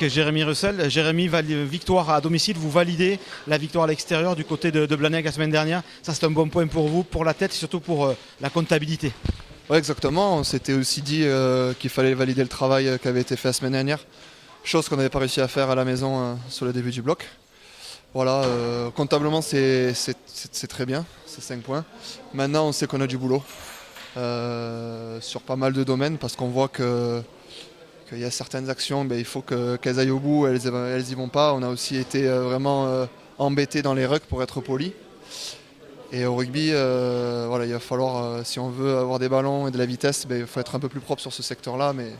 avec Jérémy Russell. Jérémy, victoire à domicile, vous validez la victoire à l'extérieur du côté de Blagnac la semaine dernière. Ça, c'est un bon point pour vous, pour la tête et surtout pour la comptabilité. Oui, exactement. On s'était aussi dit qu'il fallait valider le travail qui avait été fait la semaine dernière. Chose qu'on n'avait pas réussi à faire à la maison sur le début du bloc. Voilà, comptablement c'est très bien, c'est 5 points. Maintenant on sait qu'on a du boulot sur pas mal de domaines parce qu'on voit qu'il y a certaines actions, il faut qu'elles aillent au bout, elles y vont pas. On a aussi été vraiment embêtés dans les rucks pour être poli. Et au rugby, voilà, il va falloir, si on veut avoir des ballons et de la vitesse, il faut être un peu plus propre sur ce secteur-là. Mais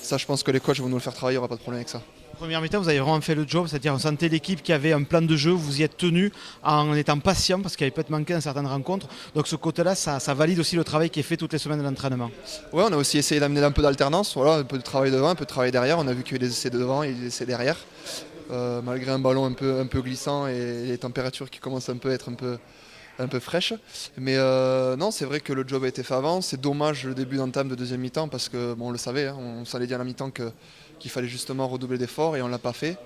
ça, je pense que les coachs vont nous le faire travailler, il n'y aura pas de problème avec ça. Première mi-temps, vous avez vraiment fait le job, c'est-à-dire on sentait l'équipe qui avait un plan de jeu, vous y êtes tenu en étant patient parce qu'il avait peut-être manqué dans certaines rencontres. Donc ce côté-là, ça valide aussi le travail qui est fait toutes les semaines de l'entraînement. Oui, on a aussi essayé d'amener un peu d'alternance, voilà, un peu de travail devant, un peu de travail derrière. On a vu qu'il y a des essais devant et des essais derrière. Malgré un ballon un peu glissant et les températures qui commencent un peu à être un peu fraîches. Mais non, c'est vrai que le job a été fait avant. C'est dommage le début d'entame de deuxième mi-temps parce que on le savait, hein, on s'allait dire à la mi-temps qu'il fallait justement redoubler d'efforts et on ne l'a pas fait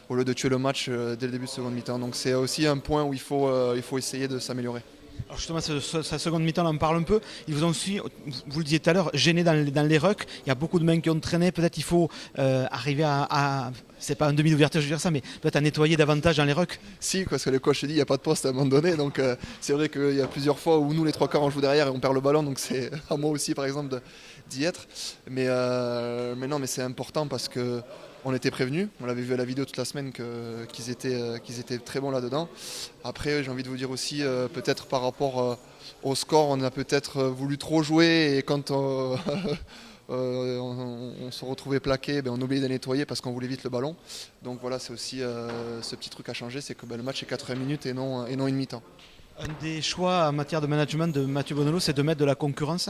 au lieu de tuer le match dès le début de seconde mi-temps. Donc c'est aussi un point où il faut essayer de s'améliorer. Alors justement, sa seconde mi-temps, on en parle un peu. Ils vous ont aussi, vous le disiez tout à l'heure, gêné dans les rucks. Il y a beaucoup de mains qui ont traîné. Peut-être il faut arriver c'est pas un demi d'ouverture, je veux dire ça, mais peut-être à nettoyer davantage dans les rucks. Si, parce que le coach dit qu'il n'y a pas de poste à un moment donné. Donc c'est vrai qu'il y a plusieurs fois où nous, les trois quarts, on joue derrière et on perd le ballon. Donc c'est à moi aussi, par exemple, d'y être. Mais non, mais c'est important parce que on était prévenus, on l'avait vu à la vidéo toute la semaine qu'ils étaient très bons là-dedans. Après, j'ai envie de vous dire aussi, peut-être par rapport au score, on a peut-être voulu trop jouer et quand on se retrouvait plaqué, on oubliait de nettoyer parce qu'on voulait vite le ballon. Donc voilà, c'est aussi ce petit truc à changer, c'est que le match est 80 minutes et non une mi-temps. Un des choix en matière de management de Mathieu Bonello, c'est de mettre de la concurrence.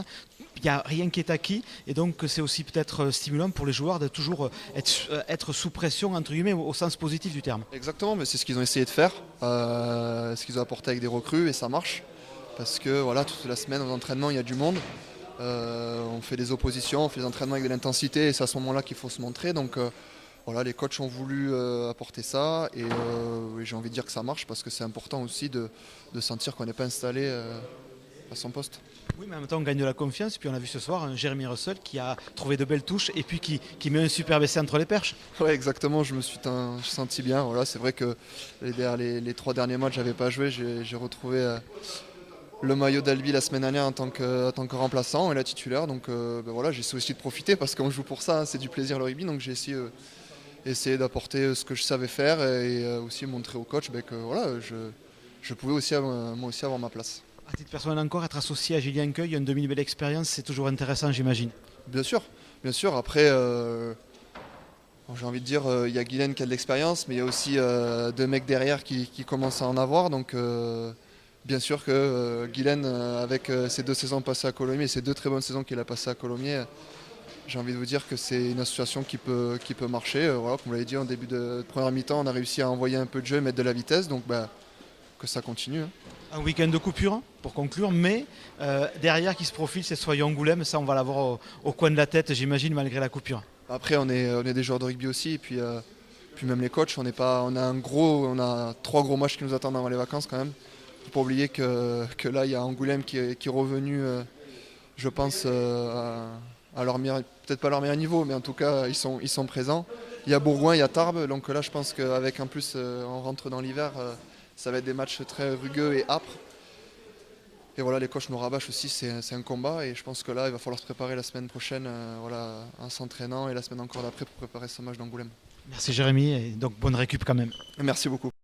Il n'y a rien qui est acquis et donc c'est aussi peut-être stimulant pour les joueurs de toujours être sous pression, entre guillemets, au sens positif du terme. Exactement, mais c'est ce qu'ils ont essayé de faire, ce qu'ils ont apporté avec des recrues et ça marche. Parce que voilà, toute la semaine aux entraînements, il y a du monde. On fait des oppositions, on fait des entraînements avec de l'intensité et c'est à ce moment-là qu'il faut se montrer. Donc voilà, les coachs ont voulu apporter ça et j'ai envie de dire que ça marche parce que c'est important aussi de sentir qu'on n'est pas installé à son poste. Oui, mais en même temps, on gagne de la confiance. Puis on a vu ce soir un Jérémy Russell qui a trouvé de belles touches et puis qui met un superbe essai entre les perches. Oui, exactement, je me suis senti bien. Voilà, c'est vrai que les 3 derniers matchs, je n'avais pas joué. J'ai retrouvé le maillot d'Albi la semaine dernière en tant que remplaçant et la titulaire. Donc voilà, j'ai essayé aussi de profiter parce qu'on joue pour ça, hein, c'est du plaisir le rugby. Donc j'ai essayé d'apporter ce que je savais faire et aussi montrer au coach que voilà, je pouvais aussi moi aussi avoir ma place. À titre personnel encore, être associé à Julien Cueil, une demi-belle expérience, c'est toujours intéressant, j'imagine. Bien sûr, bien sûr. Après, j'ai envie de dire, il y a Guylaine qui a de l'expérience, mais il y a aussi 2 mecs derrière qui commencent à en avoir. Donc bien sûr que Guylaine, avec ses 2 saisons passées à Colomiers, ces 2 très bonnes saisons qu'il a passées à Colomiers, j'ai envie de vous dire que c'est une association qui peut marcher. Voilà, comme vous l'avez dit, en début de première mi-temps, on a réussi à envoyer un peu de jeu et mettre de la vitesse. Donc que ça continue. Hein. Un week-end de coupure, pour conclure, mais derrière qui se profile, c'est Soyons Angoulême. Ça, on va l'avoir au coin de la tête, j'imagine, malgré la coupure. Après, on est des joueurs de rugby aussi, et puis même les coachs, on a 3 gros matchs qui nous attendent avant les vacances quand même. Il ne faut pas oublier que là, il y a Angoulême qui est revenu, je pense, à leur peut-être pas à leur meilleur niveau, mais en tout cas, ils sont présents. Il y a Bourgoin, il y a Tarbes, donc là, je pense qu'avec en plus, on rentre dans l'hiver, ça va être des matchs très rugueux et âpres. Et voilà, les coachs nous rabâchent aussi, c'est un combat. Et je pense que là, il va falloir se préparer la semaine prochaine en s'entraînant et la semaine encore d'après pour préparer ce match d'Angoulême. Merci Jérémy, et donc bonne récup quand même. Merci beaucoup.